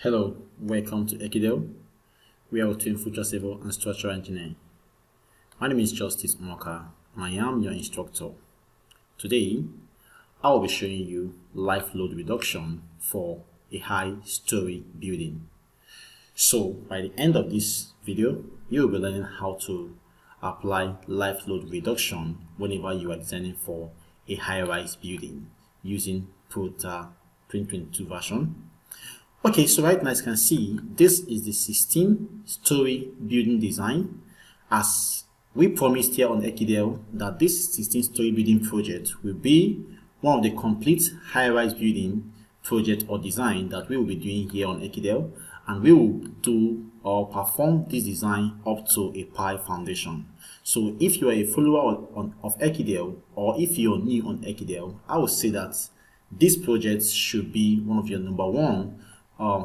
Hello, welcome to Ekidel. We are a twin future civil and structural engineer. My name is Justice Moka and I am your instructor. Today, I will be showing you life load reduction for a high-story building. So, by the end of this video, you will be learning how to apply life load reduction whenever you are designing for a high-rise building using Prota 2022 version. Okay, so right now as you can see, this is the 16-story building design. As we promised here on Ekidel that this 16-story building project will be one of the complete high-rise building project or design that we will be doing here on Ekidel, and we will do or perform this design up to a pi foundation. So if you are a follower of Ekidel, or if you're new on Ekidel, I would say that this project should be one of your number one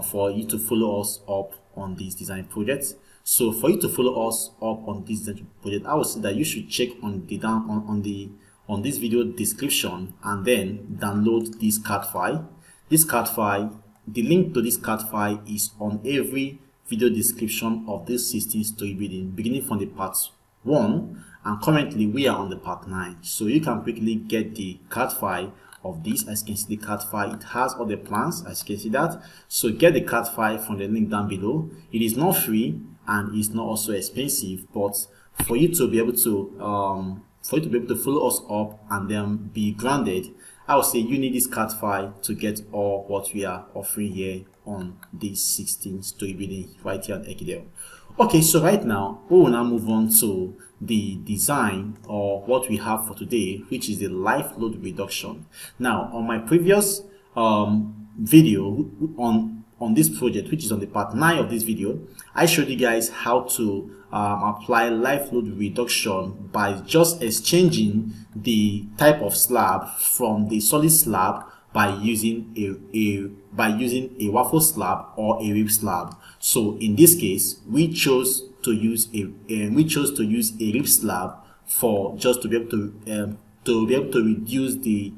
for you to follow us up on this design project. So for you to follow us up on this design project, I would say that you should check on this video description and then download this CAD file. This CAD file, the link to this CAD file is on every video description of this 16-story building, beginning from the part 1, and currently we are on the part 9. So you can quickly get the CAD file of this. As you can see, the CAD file, it has all the plans, as you can see that. So get the CAD file from the link down below. It is not free and it's not also expensive, but for you to be able to follow us up and then be grounded, I would say you need this CAD file to get all what we are offering here on this 16-story building right here at Ekidel. Okay, so right now we will now move on to the design or what we have for today, which is the life load reduction. Now, on my previous video on this project, which is on the part 9 of this video, I showed you guys how to apply life load reduction by just exchanging the type of slab from the solid slab by using a waffle slab or a rib slab. So in this case, we chose to use a rib slab for just to be able to reduce the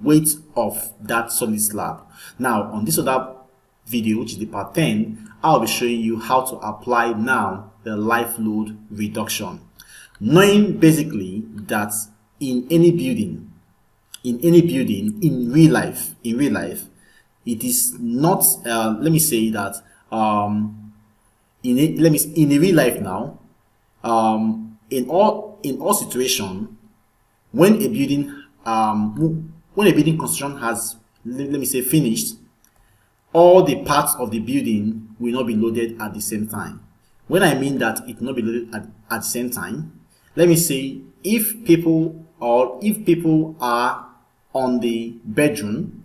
weight of that solid slab. Now on this other video, which is the part 10, I'll be showing you how to apply now the life load reduction, knowing basically that in real life, it is not let me say that in a real life now, in all situation, when a building construction has, let me say, finished, all the parts of the building will not be loaded at the same time. When I mean that it will not be loaded at the same time, let me say if people are on the bedroom,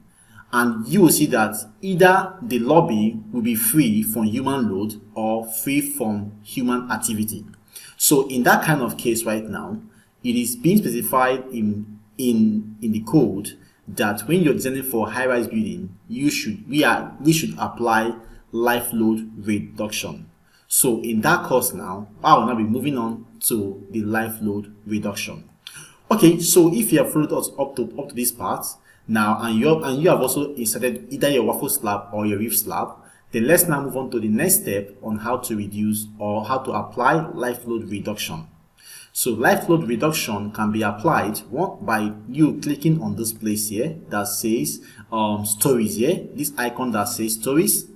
and you will see that either the lobby will be free from human load or free from human activity. So in that kind of case right now, it is being specified in the code that when you're designing for a high-rise building, we should apply life load reduction. So in that course now, I will now be moving on to the life load reduction. Okay, so if you have followed us up to this part now, and you have also inserted either your waffle slab or your roof slab, then let's now move on to the next step on how to reduce or how to apply life load reduction. So life load reduction can be applied by you clicking on this place here that says stories here, this icon that says stories.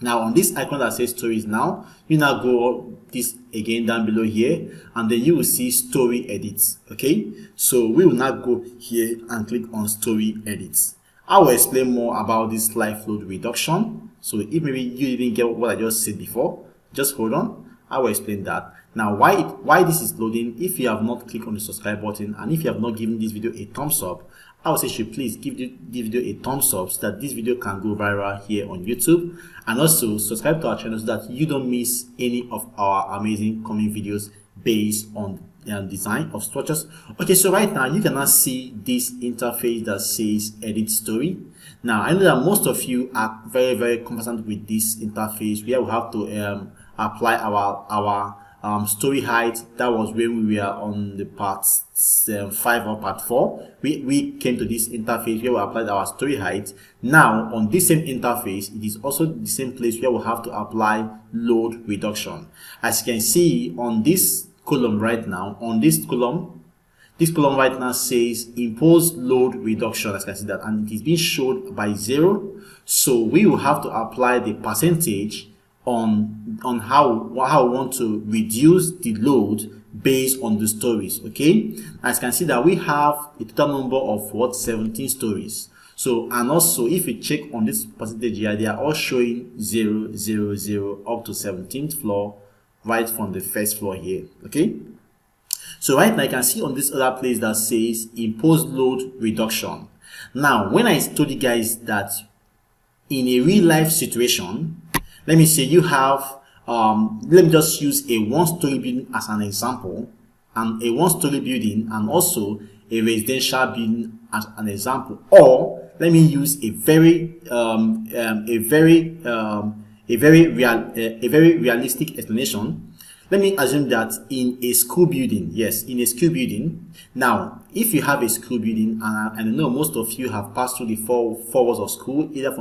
Now on this icon that says stories, now you now go this again down below here, and then you will see story edits. Okay, so we will now go here and click on story edits. I will explain more about this life load reduction. So if maybe you didn't get what I just said before, just hold on, I will explain that. Now why this is loading, if you have not clicked on the subscribe button and if you have not given this video a thumbs up, I would say you should please give this video a thumbs up so that this video can go viral here on YouTube, and also subscribe to our channel so that you don't miss any of our amazing coming videos based on design of structures. Okay, so right now you can now see this interface that says edit story. Now I know that most of you are very conversant with this interface where we have to apply story height. That was when we were on the part 5 or part 4. We came to this interface where we applied our story height. Now on this same interface, it is also the same place where we have to apply load reduction. As you can see on this column right now, on this column right now says impose load reduction, as you can see that, and it is being showed by 0. So we will have to apply the percentage on how we want to reduce the load based on the stories. Okay, as you can see that we have a total number of 17 stories. So, and also if you check on this percentage here, they are all showing 0, 0, 0 up to 17th floor, right from the first floor here. Okay, so right now you can see on this other place that says impose load reduction. Now when I told you guys that in a real life situation, let me say you have let me just use a 1-story building as an example, and a 1-story building and also a residential building as an example, or let me use a very realistic explanation. Let me assume that in a school building, yes, in a school building. Now, if you have a school building, and I know most of you have passed through the four walls of school, either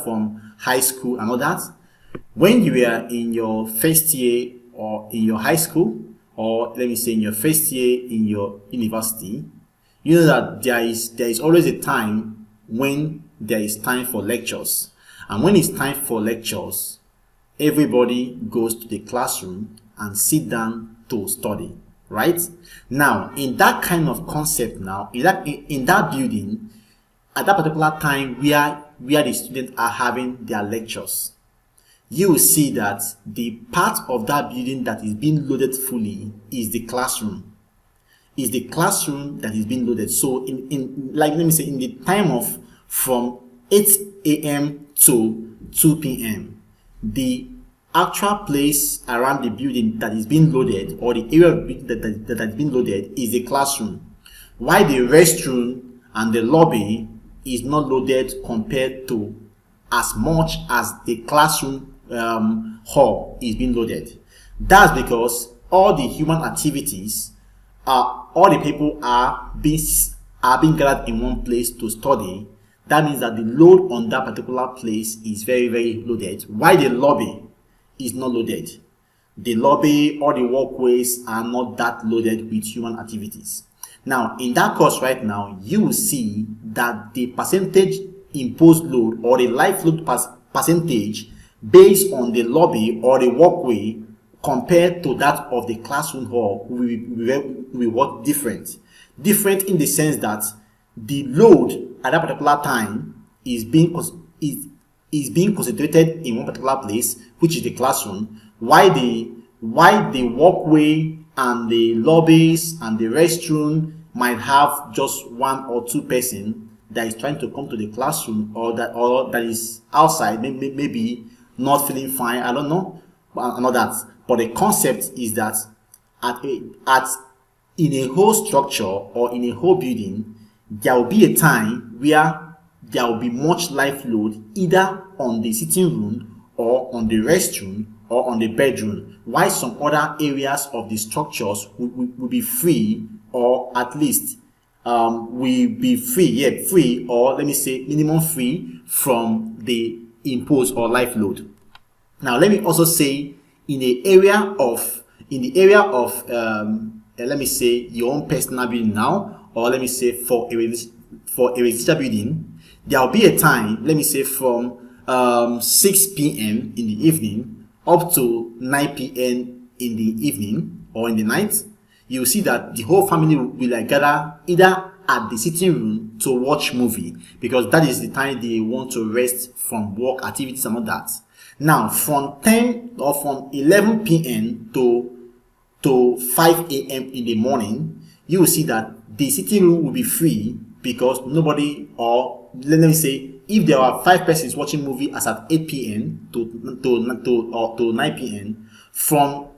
from high school and all that. When you were in your first year or in your high school, or let me say in your first year in your university, you know that there is always a time when there is time for lectures, and when it's time for lectures, everybody goes to the classroom and sit down to study, right? Now, in that kind of concept, now in that building, at that particular time where the students are having their lectures, you will see that the part of that building that is being loaded fully is the classroom. Is the classroom that is being loaded. So in like let me say in the time of from 8 a.m. to 2 p.m. the actual place around the building that is being loaded, or the area that has been loaded, is the classroom, while the restroom and the lobby is not loaded compared to as much as the classroom hall is being loaded. That's because all the human activities, all the people are being gathered in one place to study. That means that the load on that particular place is very, very loaded, while the lobby is not loaded. The lobby or the walkways are not that loaded with human activities. Now, in that course right now, you will see that the percentage imposed load, or the life load percentage based on the lobby or the walkway compared to that of the classroom hall will work different. Different in the sense that the load at that particular time is being concentrated in one particular place, which is the classroom, while the walkway and the lobbies and the restroom might have just 1 or 2 person that is trying to come to the classroom, or that is outside, maybe not feeling fine, I don't know, and all that. But the concept is that in a whole structure or in a whole building, there will be a time where there will be much life load either on the sitting room or on the restroom or on the bedroom, while some other areas of the structures will be free, or at least will be free, or let me say minimum free from the imposed or life load. Now let me also say in the area of let me say your own personal building now, or let me say for a residential building, there will be a time, let me say from 6 p.m. in the evening up to 9 p.m. in the evening or in the night. You will see that the whole family will gather either at the sitting room to watch movie, because that is the time they want to rest from work activities and all that. Now from 10 or from 11 p.m. to 5 a.m. in the morning, you will see that the sitting room will be free, because nobody, or let me say, if there are 5 persons watching movie as at 8 p.m. to 9 p.m., from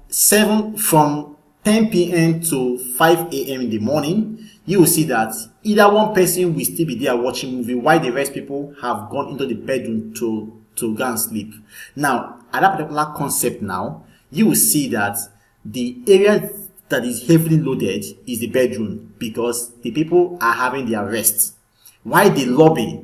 10 p.m. to 5 a.m. in the morning, you will see that either one person will still be there watching movie, while the rest people have gone into the bedroom to go and sleep. Now, at that particular concept now, you will see that the area that is heavily loaded is the bedroom, because the people are having their rest, while the lobby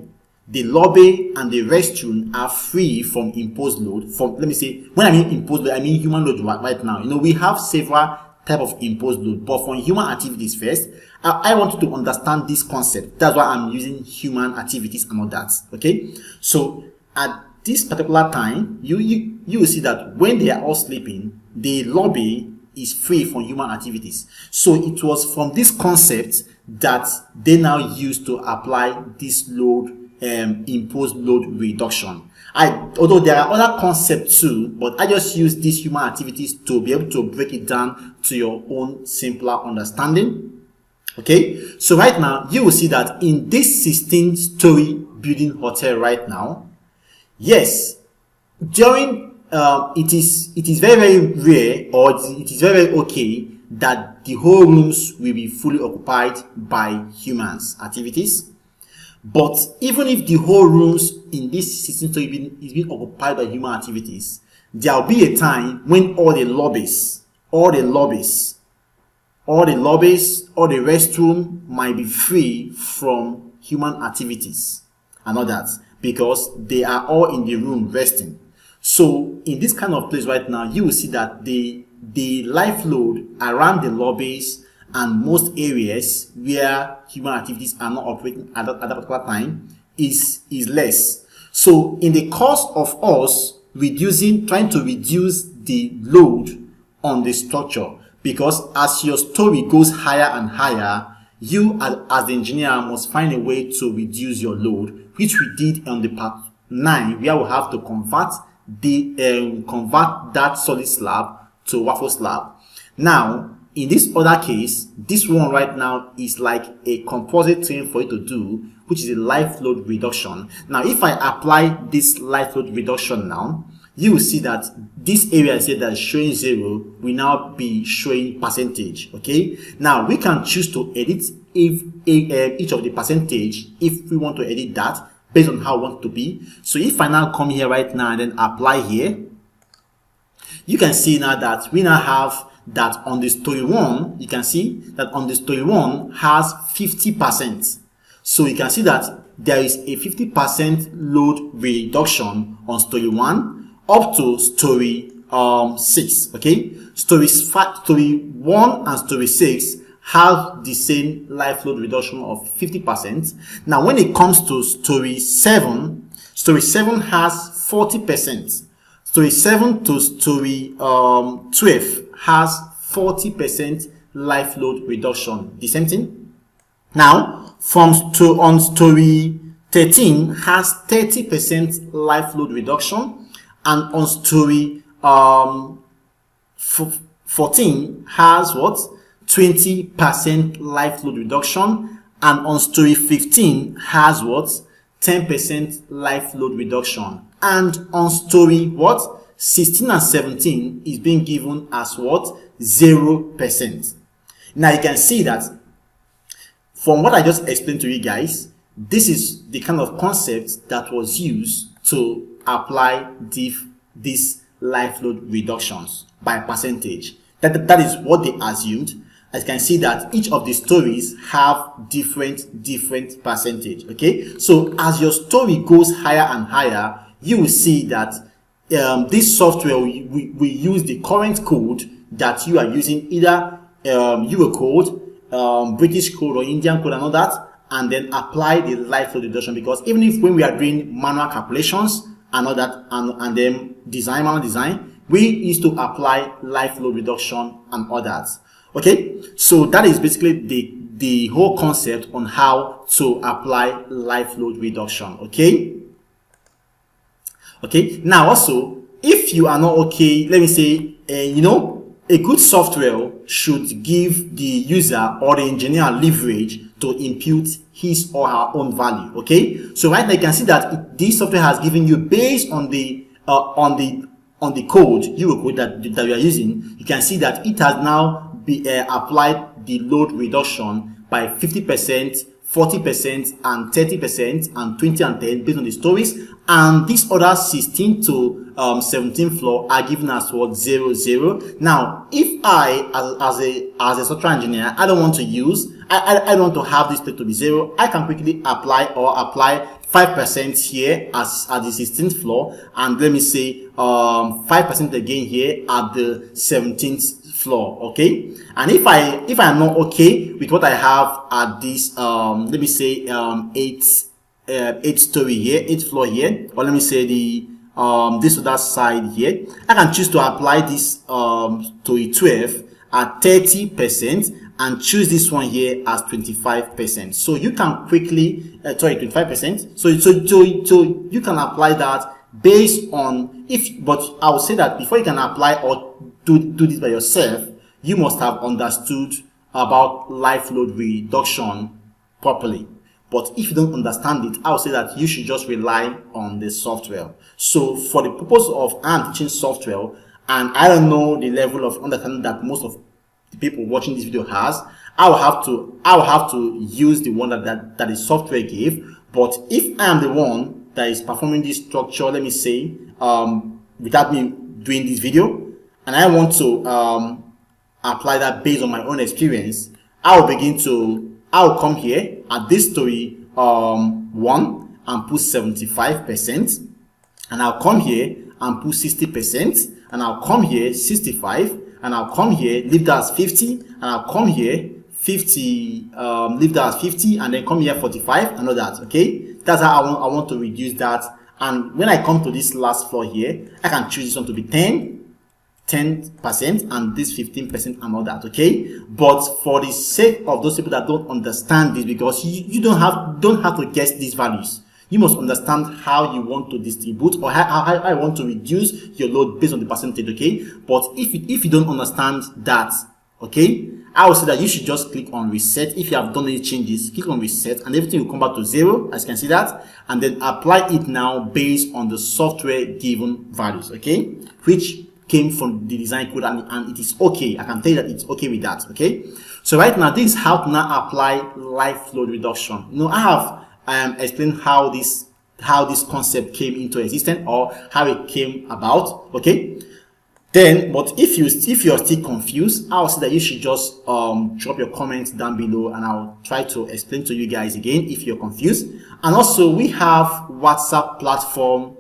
and the restroom are free from imposed load. From, let me say, when I mean imposed load, I mean human load right now. You know, we have several type of imposed load, but for human activities first, I want you to understand this concept. That's why I'm using human activities and all that. Okay, so at this particular time, you will see that when they are all sleeping, the lobby is free from human activities. So it was from this concept that they now use to apply this load, imposed load reduction. Although there are other concepts too, but I just use these human activities to be able to break it down to your own simpler understanding. Okay, so right now you will see that in this 16-story building hotel right now, yes, during it is very rare, or it is very okay that the whole rooms will be fully occupied by humans activities. But even if the whole rooms in this 16-story building is being occupied by human activities, there will be a time when all the lobbies, all the restroom might be free from human activities and all that, because they are all in the room resting. So in this kind of place right now, you will see that the life load around the lobbies and most areas where human activities are not operating at that particular time is less. So in the course of us trying to reduce the load on the structure, because as your story goes higher and higher, you as the engineer must find a way to reduce your load, which we did on the part 9, where we have to convert that solid slab to waffle slab. Now in this other case, this one right now is like a composite thing for you to do, which is a life load reduction. Now if I apply this life load reduction now, you will see that this area I said that is showing 0 will now be showing percentage. Okay, now we can choose to edit each of the percentage if we want to edit that based on how we want it to be. So if I now come here right now and then apply here, you can see now that we now have that on the story 1, you can see that on the story 1 has 50%. So you can see that there is a 50% load reduction on story 1 up to story 6. Okay, story 1 and story 6 have the same life load reduction of 50%. Now when it comes to story 7 has 40%. Story 7 to story 12 has 40% life load reduction. The same thing. Now on story 13 has 30% life load reduction, and on story 14 has what? 20% life load reduction, and on story 15 has what? 10% life load reduction, and on story what? 16 and 17 is being given as what? 0%. Now you can see that from what I just explained to you guys, this is the kind of concept that was used to apply these life load reductions by percentage. That is what they assumed. As you can see that each of the stories have different percentage. Okay, so as your story goes higher and higher, you will see that this software we use the current code that you are using, either Euro code, British code, or Indian code and all that, and then apply the life load reduction. Because even if when we are doing manual calculations and all that, and then manual design, we used to apply life load reduction and all that. Okay, so that is basically the whole concept on how to apply life load reduction. Okay, now also, if you are not okay, let me say, a good software should give the user or the engineer leverage to impute his or her own value. Okay, so right now you can see that this software has given you, based on the code, Euro code that we are using, you can see that it has now applied the load reduction by 50% 40% and 30% and 20 and 10 based on the stories, and these other 16 to 17 floor are given as what 0 0. Now if I as a software engineer, I don't want to use I don't want to have this place to be 0, I can quickly apply 5% here as at the 16th floor, and let me say 5% again here at the 17th floor. Okay, and if I'm not okay with what I have at this let me say 8th story here, 8th floor here, or let me say the this other side here, I can choose to apply this to a 12 at 30% and choose this one here as 25%. So you can quickly 25%. So you can apply that based on but I would say that before you can apply or do this by yourself, you must have understood about life load reduction properly. But if you don't understand it, I would say that you should just rely on the software. So for the purpose of I'm teaching software, and I don't know the level of understanding that most of the people watching this video has, I will have to use the one that the software gave. But if I am the one that is performing this structure, let me say without me doing this video, and I want to apply that based on my own experience, I will come here at this story 1 and put 75%, and I'll come here and put 60%, and I'll come here 65, and I'll come here, leave that as 50, and I'll come here 50, leave that as 50, and then come here 45, and all that. Okay, that's how I want to reduce that. And when I come to this last floor here, I can choose this one to be 10%, and this 15% and all that. Okay, but for the sake of those people that don't understand this, because you don't have to guess these values, you must understand how you want to distribute or how I want to reduce your load based on the percentage. Okay, but if you don't understand that, okay, I would say that you should just click on reset. If you have done any changes, click on reset, and everything will come back to 0, as you can see that, and then apply it now based on the software given values, okay, which came from the design code, and it is okay. I can tell you that it's okay with that. Okay, so right now this is how to now apply life load reduction. You know, I have explained how this concept came into existence, or how it came about. Okay, then but if you're still confused, I'll say that you should just drop your comments down below, and I'll try to explain to you guys again if you're confused. And also we have WhatsApp platform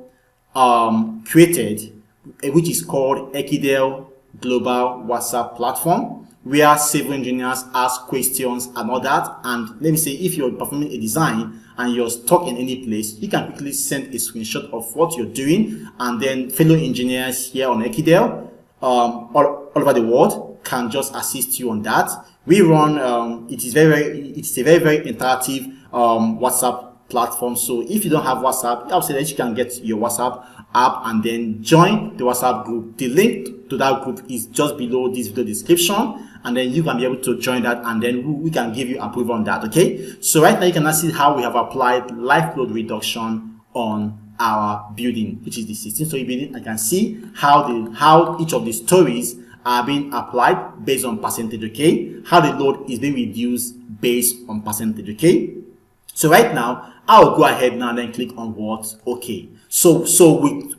created, which is called Ekidel Global WhatsApp Platform, where civil engineers ask questions and all that. And let me say, if you're performing a design and you're stuck in any place, you can quickly send a screenshot of what you're doing, and then fellow engineers here on Ekidel all over the world can just assist you on that. We run it's a very interactive WhatsApp platform. So if you don't have WhatsApp, I'll say that you can get your WhatsApp app and then join the WhatsApp group. The link to that group is just below this video description, and then you can be able to join that, and then we can give you approval on that. Okay, so right now you can see how we have applied life load reduction on our building, which is the 16-story building. I can see how each of the stories are being applied based on percentage. Okay, how the load is being reduced based on percentage. Okay, so right now I'll go ahead now and then click on what okay. So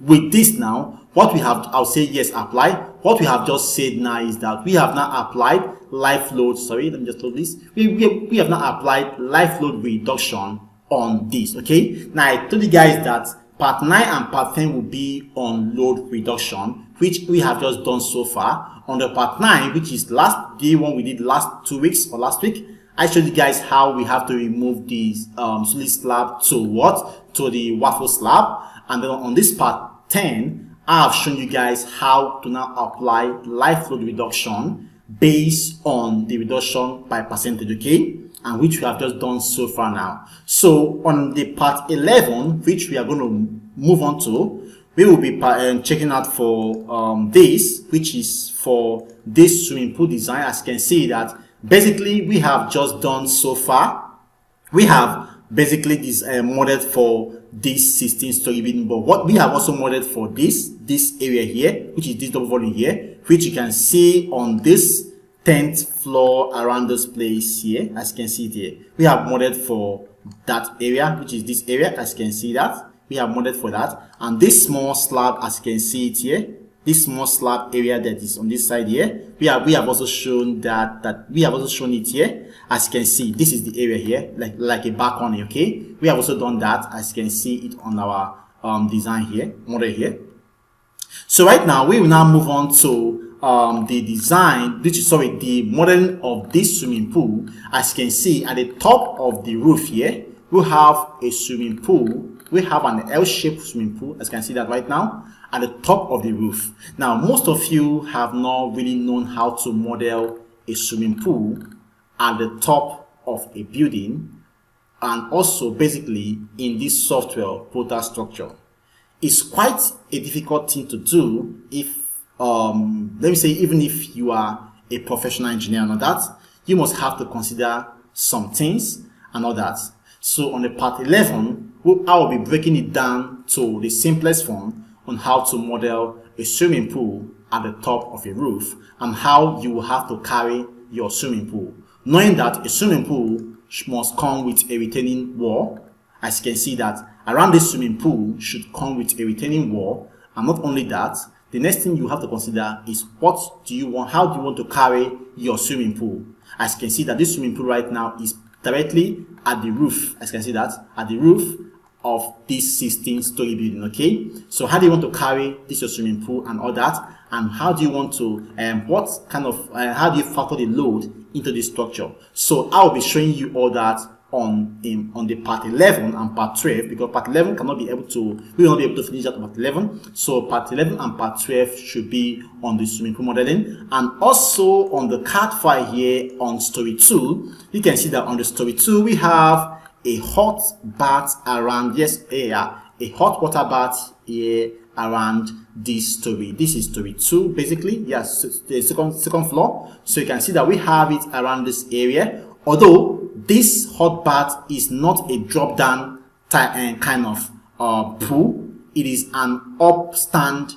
with this now, what we have, I'll say yes, apply. What we have just said now is that we have now applied life load. Sorry, let me just load this. We have now applied life load reduction on this. Okay, now I told you guys that part 9 and part 10 will be on load reduction, which we have just done so far. On the part 9, which is the one we did last 2 weeks or last week, I showed you guys how we have to remove these solid slab to the waffle slab. And then on this part 10, I have shown you guys how to now apply life load reduction based on the reduction by percentage. Okay, and which we have just done so far now. So on the part 11, which we are going to move on to, we will be checking out for this, which is for this swimming pool design. As you can see that basically we have just done so far, we have basically this modeled for this 16-story building, but what we have also modeled for this area here, which is this double volume here, which you can see on this 10th floor around this place here, as you can see it here. We have modeled for that area, which is this area, as you can see that. We have modeled for that. And this small slab, as you can see it here, this small slab area that is on this side here, we have also shown we have also shown it here. As you can see, this is the area here, like a balcony, okay? We have also done that, as you can see it on our design here, model here. So right now, we will now move on to the design, the modeling of this swimming pool. As you can see, at the top of the roof here, we have a swimming pool. We have an L-shaped swimming pool, as you can see that right now, at the top of the roof. Now, most of you have not really known how to model a swimming pool at the top of a building, and also basically in this software, ProtaStructure. It's quite a difficult thing to do if, let me say, even if you are a professional engineer and all that, you must have to consider some things and all that. So on the part 11, I will be breaking it down to the simplest form on how to model a swimming pool at the top of a roof and how you will have to carry your swimming pool. Knowing that a swimming pool must come with a retaining wall, as you can see that around this swimming pool should come with a retaining wall. And not only that, the next thing you have to consider is how do you want to carry your swimming pool. As you can see that this swimming pool right now is directly at the roof, as you can see that, at the roof of this 16-story building, okay? So how do you want to carry this your swimming pool and all that? And how do you want to, how do you factor the load into the structure? So I'll be showing you all that on the part 11 and part 12, because part 11 we will not be able to finish that part 11. So part 11 and part 12 should be on the swimming pool modeling. And also on the CAD file here on story 2, you can see that on the story 2 we have a hot bath around, a hot water bath here around this story. This is story 2 basically, yes, the second floor. So you can see that we have it around this area, although this hot bath is not a drop down kind of pool. It is an upstand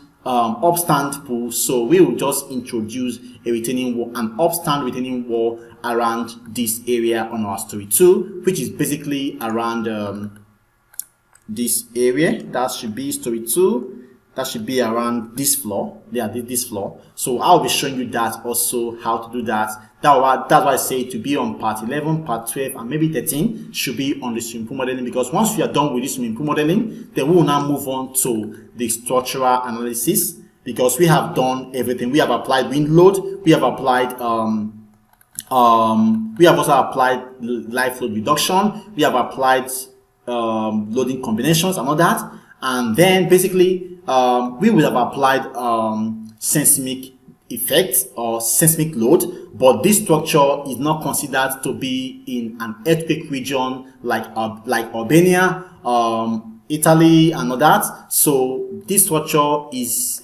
pool. So we will just introduce a retaining wall, an upstand retaining wall around this area on our story 2, which is basically around this area. That should be story 2. That should be around this floor. Yeah, this floor. So I'll be showing you that also, how to do that. That's why I say to be on part 11, part 12, and maybe 13 should be on the swimming pool modeling, because once we are done with this swimming pool modeling, then we will now move on to the structural analysis, because we have done everything. We have applied wind load. We have applied we have also applied live load reduction. We have applied loading combinations and all that. And then basically we would have applied seismic effect or seismic load, but this structure is not considered to be in an earthquake region like Albania, Italy and all that. So this structure is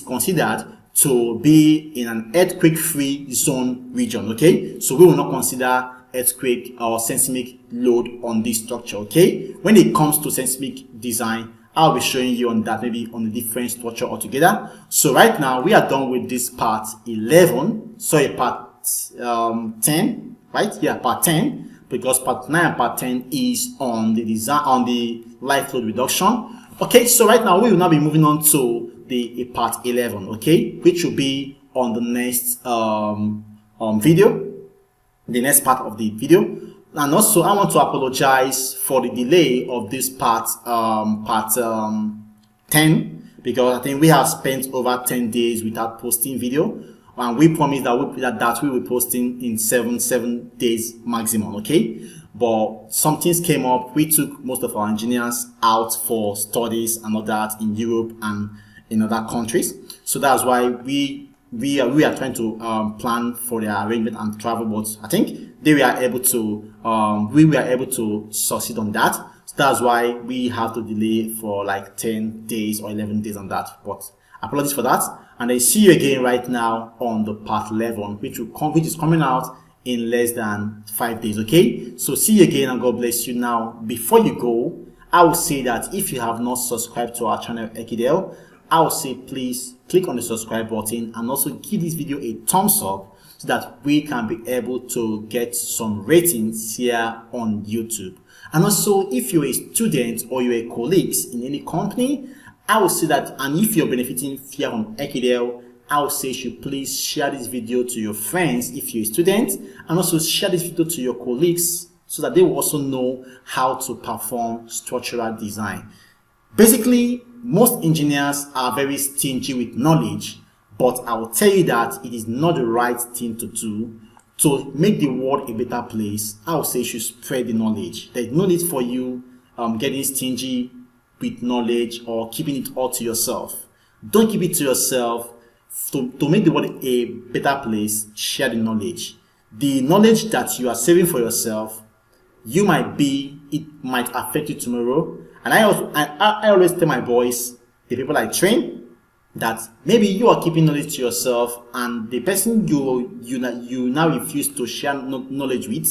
considered to be in an earthquake free zone region, okay? So we will not consider earthquake or seismic load on this structure, okay? When it comes to seismic design, I'll be showing you on that, maybe on a different structure altogether. So right now we are done with this part 11, sorry, part 10, right? Yeah, part 10, because part 9 and part 10 is on the design, on the live load reduction. Okay, so right now we will now be moving on to the part 11, okay, which will be on the next video, the next part of the video. And also I want to apologize for the delay of this part 10, because I think we have spent over 10 days without posting video, and we promised that we will be posting in 7 days maximum, okay? But some things came up. We took most of our engineers out for studies and all that in Europe and in other countries, so that's why we are trying to plan for their arrangement and travel, but I think we were able to succeed on that. So that's why we have to delay for like 10 days or 11 days on that, but apologies for that. And I see you again right now on the part 11, which is coming out in less than 5 days, okay? So see you again and God bless you. Now, before you go, I will say that if you have not subscribed to our channel Ekidel, I will say please click on the subscribe button and also give this video a thumbs up, so that we can be able to get some ratings here on YouTube. And also, if you're a student or you're a colleague in any company, I would say that, and if you're benefiting here from Ekidel, I would say you should please share this video to your friends if you're a student, and also share this video to your colleagues so that they will also know how to perform structural design. Basically, most engineers are very stingy with knowledge, but I will tell you that it is not the right thing to do. To make the world a better place, I would say you should spread the knowledge. There's no need for you getting stingy with knowledge or keeping it all to yourself. Don't keep it to yourself. To make the world a better place, share the knowledge. The knowledge that you are saving for yourself, it might affect you tomorrow. And I always tell my boys, the people I train, that maybe you are keeping knowledge to yourself, and the person you now refuse to share knowledge with,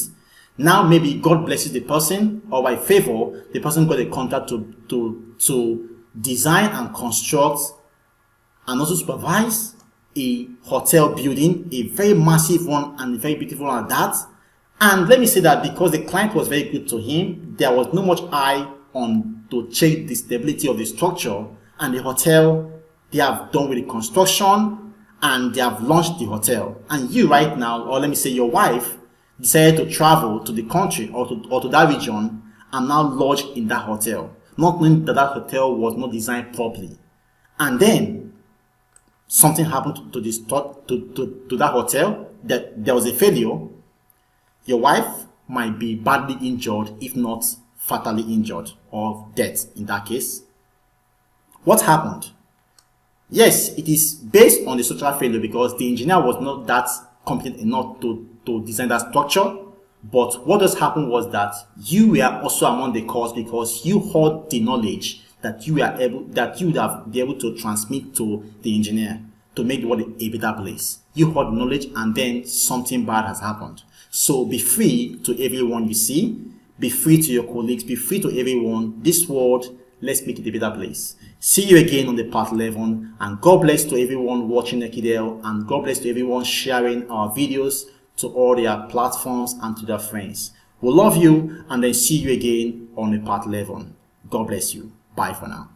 now maybe God blesses the person, or by favor, the person got a contract to design and construct and also supervise a hotel building, a very massive one and very beautiful one at that. And let me say that because the client was very good to him, there was not much eye on to check the stability of the structure, and the hotel, they have done with the construction and they have launched the hotel. And you right now, or let me say your wife, decided to travel to the country or to that region and now lodge in that hotel, not knowing that that hotel was not designed properly. And then something happened to that hotel, that there was a failure. Your wife might be badly injured, if not fatally injured, or death in that case. What happened? Yes, it is based on the structural failure because the engineer was not that competent enough to design that structure. But what just happened was that you were also among the cause because you heard the knowledge that you would have been able to transmit to the engineer to make the world a better place. You heard knowledge and then something bad has happened. So be free to everyone you see, be free to your colleagues, be free to everyone. This world, let's make it a better place. See you again on the part 11, and God bless to everyone watching Ekidel, and God bless to everyone sharing our videos to all their platforms and to their friends. We love you, and then see you again on the part 11. God bless you. Bye for now.